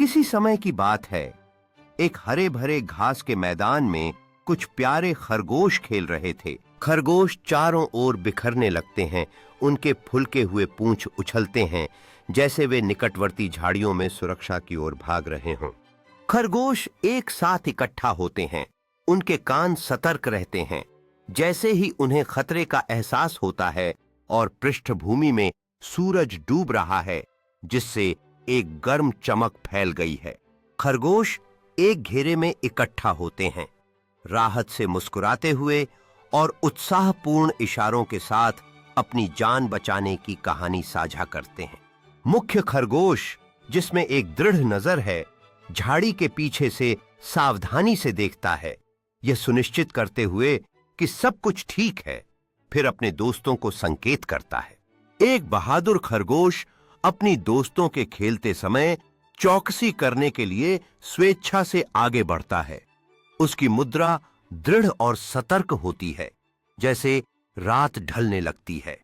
किसी समय की बात है, एक हरे भरे घास के मैदान में कुछ प्यारे खरगोश खेल रहे थे। खरगोश चारों ओर बिखरने लगते हैं, उनके फुलके हुए पूंछ उछलते हैं जैसे वे निकटवर्ती झाड़ियों में सुरक्षा की ओर भाग रहे हों। खरगोश एक साथ इकट्ठा होते हैं, उनके कान सतर्क रहते हैं। जैसे ही उन्हें खतरे का एहसास होता है और पृष्ठभूमि में सूरज डूब रहा है जिससे एक गर्म चमक फैल गई है, खरगोश एक घेरे में इकट्ठा होते हैं, राहत से मुस्कुराते हुए और उत्साहपूर्ण इशारों के साथ अपनी जान बचाने की कहानी साझा करते हैं। मुख्य खरगोश, जिसमें एक दृढ़ नजर है, झाड़ी के पीछे से सावधानी से देखता है, यह सुनिश्चित करते हुए कि सब कुछ ठीक है, फिर अपने दोस्तों को संकेत करता है। एक बहादुर खरगोश अपनी दोस्तों के खेलते समय चौकसी करने के लिए स्वेच्छा से आगे बढ़ता है। उसकी मुद्रा दृढ़ और सतर्क होती है, जैसे रात ढलने लगती है।